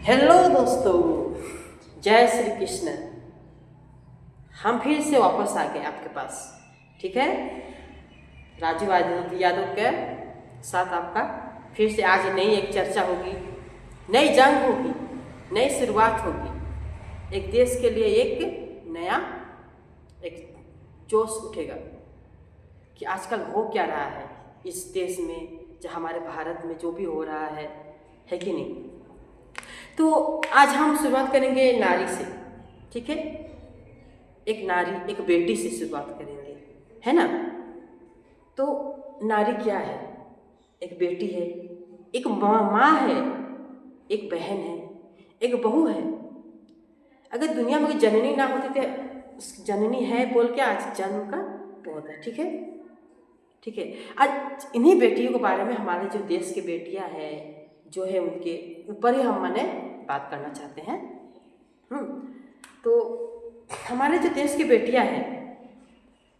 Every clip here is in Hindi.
हेलो दोस्तों, जय श्री कृष्ण। हम फिर से वापस आ गए आपके पास। ठीक है, राजू यादव के साथ आपका फिर से आज नई एक चर्चा होगी, नई जंग होगी, नई शुरुआत होगी। एक देश के लिए एक नया एक जोश उठेगा कि आजकल हो क्या रहा है इस देश में, जो हमारे भारत में जो भी हो रहा है कि नहीं। तो आज हम शुरुआत करेंगे नारी से। ठीक है, एक नारी, एक बेटी से शुरुआत करेंगे, है ना। तो नारी क्या है? एक बेटी है, एक माँ है, एक बहन है, एक बहू है। अगर दुनिया में कोई जननी ना होती तो जननी है बोल के आज जन्म का बहुत है। ठीक है, ठीक है। आज इन्हीं बेटियों के बारे में, हमारे जो देश की बेटियां हैं जो है, उनके ऊपर ही हम मैंने बात करना चाहते हैं। तो हमारे जो देश की बेटियां हैं,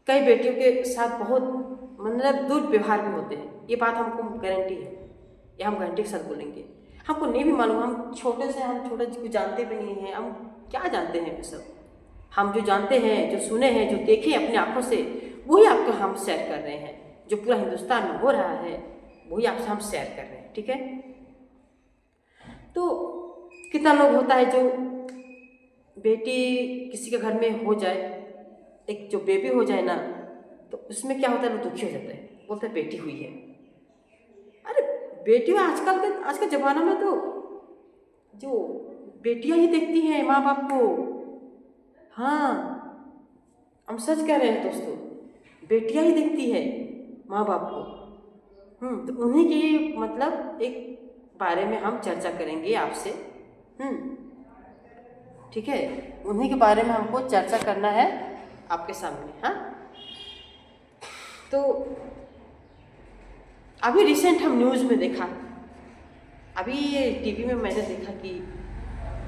कई बेटियों के साथ बहुत मतलब दुर्व्यवहार भी होते हैं। ये बात हमको गारंटी है, ये हम गारंटी के साथ बोलेंगे। हमको नहीं भी मालूम, हम छोटे कुछ जानते भी नहीं हैं। हम क्या जानते हैं ये सब? हम जो जानते हैं, जो सुने हैं, जो देखे अपने आंखों से, वही आपको हम शेयर कर रहे हैं। जो पूरा हिंदुस्तान में हो रहा है वही आपसे हम शेयर कर रहे हैं। ठीक है। तो कितना लोग होता है जो बेटी किसी के घर में हो जाए, एक जो बेबी हो जाए ना, तो उसमें क्या होता है, लोग दुखी हो जाता है, बोलते हैं बेटी हुई है। अरे बेटियां आज के ज़माना में तो जो बेटियां ही देखती हैं माँ बाप को। हाँ, हम सच कह रहे हैं दोस्तों, बेटियां ही देखती है माँ बाप को। तो उन्हीं की मतलब एक बारे में हम चर्चा करेंगे आपसे। ठीक है, उन्हीं के बारे में हमको चर्चा करना है आपके सामने। हाँ, तो अभी रिसेंट हम न्यूज़ में देखा, अभी ये टीवी में मैंने देखा कि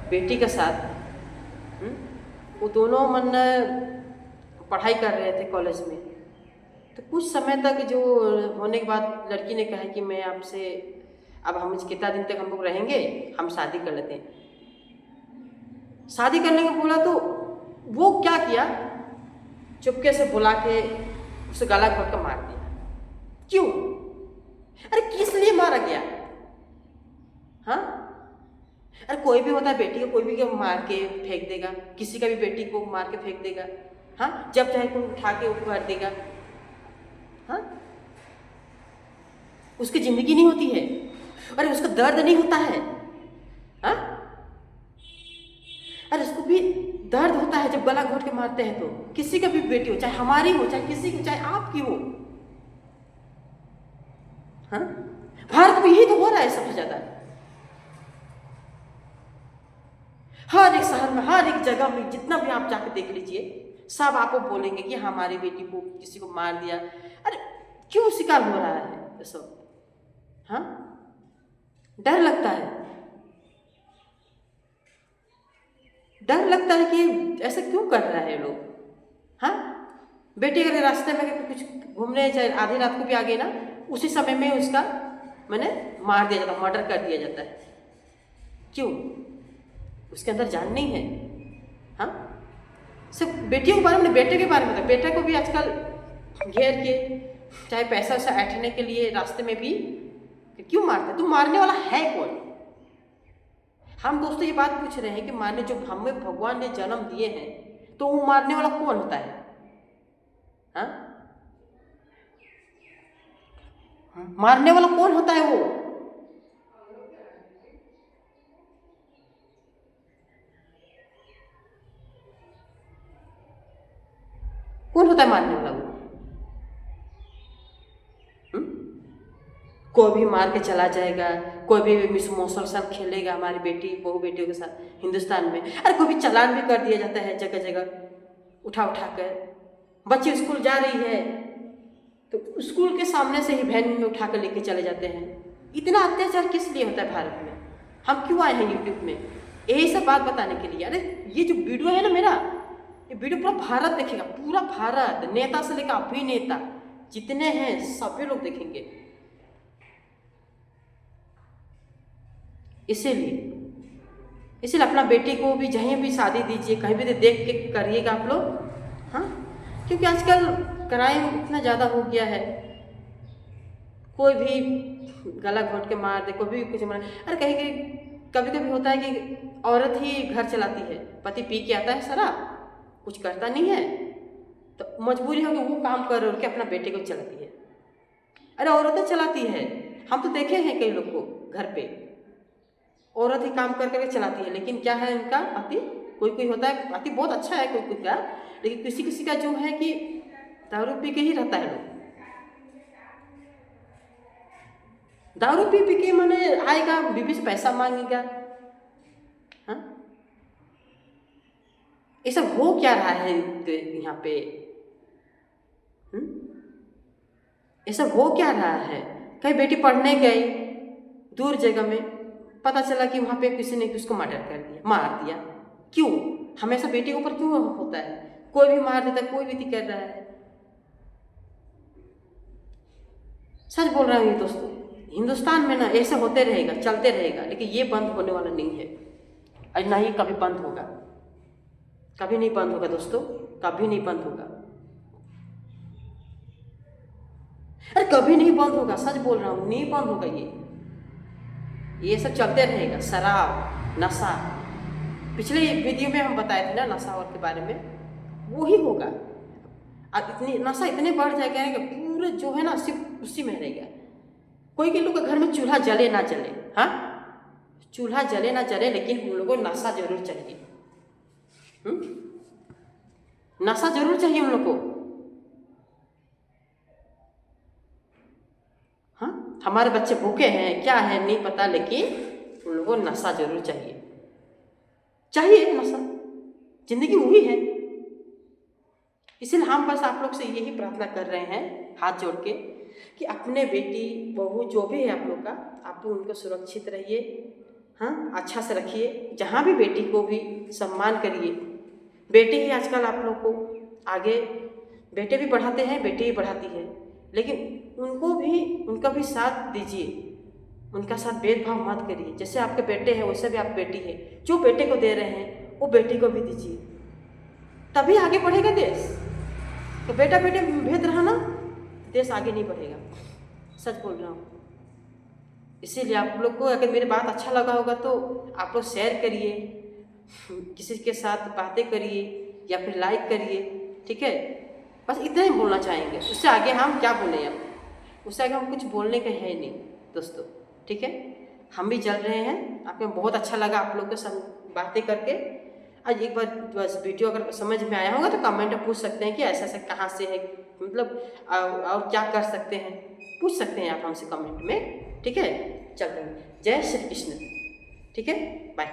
बेटी के साथ वो दोनों पढ़ाई कर रहे थे कॉलेज में। तो कुछ समय तक जो होने के बाद लड़की ने कहा कि मैं आपसे, अब हम कितना दिन तक हम लोग रहेंगे, हम शादी कर लेते हैं। शादी करने को बोला तो वो क्या किया, चुपके से बुला के उसे गला घोट कर मार दिया। क्यों? अरे किस लिए मारा गया? हाँ, अरे कोई भी होता है बेटी को, कोई भी मार के फेंक देगा, किसी का भी बेटी को मार के फेंक देगा। हाँ, जब चाहे तुम उठा के ऊपर कर देगा। हाँ, उसकी जिंदगी नहीं होती है, अरे उसका दर्द नहीं होता है। हाँ, अरे उसको भी दर्द होता है जब गला घोट के मारते हैं। तो किसी का भी बेटी हो, चाहे हमारी हो, चाहे किसी की, चाहे आपकी हो। हाँ, भारत में यही तो हो रहा है सबसे ज्यादा। हर एक शहर में, हर एक जगह में, जितना भी आप जाके देख लीजिए, सब आपको बोलेंगे कि हमारी बेटी को किसी को मार दिया। अरे क्यों शिकार हो रहा है ये सब? हाँ, डर लगता है, डर लगता है कि ऐसा क्यों कर रहा है लोग। हाँ, बेटी अगर रास्ते में कुछ घूमने, चाहे आधी रात को भी आ गई ना, उसी समय में उसका मैंने मार दिया जाता, मर्डर कर दिया जाता है। क्यों? उसके अंदर जान नहीं है। हाँ, सिर्फ बेटियों के बारे में, बेटे के बारे में था। बेटे को भी आजकल घेर के, चाहे पैसा वैसा ऐंठने के लिए रास्ते में भी क्यों मारते? तो मारने वाला है कौन? हम दोस्तों ये बात पूछ रहे हैं कि माने जो हमें भगवान ने जन्म दिए हैं, तो वो मारने वाला कौन होता है? हाँ, मारने वाला कौन होता है? वो कौन होता है मारने वाला? वो कोई भी मार के चला जाएगा, कोई भी मिस मौसल खेलेगा हमारी बेटी, बहू बेटियों के साथ हिंदुस्तान में। अरे कोई भी चालान भी कर दिया जाता है जगह जगह, उठा कर। बच्ची स्कूल जा रही है तो स्कूल के सामने से ही वैन में उठा कर लेके चले जाते हैं। इतना अत्याचार किस लिए होता है भारत में? हम क्यों आए हैं यूट्यूब में यही सब बात बताने के लिए? अरे ये जो वीडियो है ना मेरा, ये वीडियो पूरा भारत देखेगा, पूरा भारत, नेता से लेकर अभिनेता जितने हैं सभी लोग देखेंगे। इसीलिए इसलिए अपना बेटी को भी जहीं भी शादी दीजिए, कहीं भी देख के करिएगा आप लोग, हाँ, क्योंकि आजकल क्राइम इतना ज़्यादा हो गया है, कोई भी गला घोंट के मार दे, कोई भी कुछ मार। अरे कहीं कहीं कभी कभी होता है कि औरत ही घर चलाती है, पति पी के आता है शराब, कुछ करता नहीं है, तो मजबूरी हो कि वो काम कर के अपना बेटे को चलाती है। अरे औरतें चलाती है, हम तो देखे हैं कई लोग को घर पे औरत ही काम कर करके चलाती है, लेकिन क्या है इनका पति, कोई कोई होता है पति बहुत अच्छा है कोई कोई का, लेकिन किसी किसी का जो है कि दारू पी के ही रहता है लोग, दारू पी पी के मैंने आएगा बीबी से पैसा मांगेगा, हाँ, ये सब हो क्या रहा है यहाँ पे, ये सब हो क्या रहा है। कहीं बेटी पढ़ने गई दूर जगह में, पता चला कि वहाँ पे किसी ने उसको मर्डर कर दिया, मार दिया। क्यों हमेशा बेटी के ऊपर क्यों होता है, कोई भी मार देता है, कोई भी कर रहा है। सच बोल रहा हूँ ये दोस्तों, हिंदुस्तान में ना ऐसा होते रहेगा, चलते रहेगा, लेकिन ये बंद होने वाला नहीं है और ना ही कभी बंद होगा, कभी नहीं बंद होगा दोस्तों, कभी नहीं बंद होगा। अरे कभी नहीं बंद होगा, सच बोल रहा हूँ, नहीं बंद होगा ये सब चलते रहेगा। शराब, नशा, पिछले वीडियो में हम बताए थे ना नशा और के बारे में, वो ही होगा। अब इतनी नशा इतने बढ़ जाएगा कि पूरे जो है ना सिर्फ उसी में रहेगा। कोई के लोग के घर में चूल्हा जले ना जले, हाँ, चूल्हा जले ना जले, लेकिन उन लोगों को नशा जरूर चाहिए, नशा जरूर चाहिए उन लोग को। हाँ, हमारे बच्चे भूखे हैं क्या है नहीं पता, लेकिन उन लोगों को नशा जरूर चाहिए, चाहिए नशा, जिंदगी वही है। इसलिए हम बस आप लोग से यही प्रार्थना कर रहे हैं हाथ जोड़ के कि अपने बेटी बहू जो भी है आप लोग का, आप लोग उनको सुरक्षित रहिए, हाँ, अच्छा से रखिए, जहाँ भी बेटी को भी सम्मान करिए। बेटी ही आजकल आप लोग को आगे, बेटे भी पढ़ाते हैं, बेटी भी पढ़ाती है, लेकिन उनको भी उनका भी साथ दीजिए, उनका साथ भेदभाव मत करिए। जैसे आपके बेटे हैं वैसे भी आप बेटी है, जो बेटे को दे रहे हैं वो बेटी को भी दीजिए, तभी आगे बढ़ेगा देश। तो बेटा बेटे भेद रहा ना, देश आगे नहीं बढ़ेगा, सच बोल रहा हूँ। इसीलिए आप लोग को अगर मेरी बात अच्छा लगा होगा तो आप लोग शेयर करिए, किसी के साथ बातें करिए या फिर लाइक करिए, ठीक है। बस इतना ही बोलना चाहेंगे, उससे आगे हम क्या बोलें, अब उससे आगे हम कुछ बोलने के है नहीं दोस्तों, ठीक है। हम भी चल रहे हैं, आपको बहुत अच्छा लगा आप लोग के साथ बातें करके। आज एक बार बस वीडियो अगर समझ में आया होगा तो कमेंट में पूछ सकते हैं कि ऐसा ऐसा कहाँ से है, मतलब और क्या कर सकते हैं, पूछ सकते हैं आप हमसे कमेंट में, ठीक है। चल रहे हैं, जय श्री कृष्ण, ठीक है, बाय।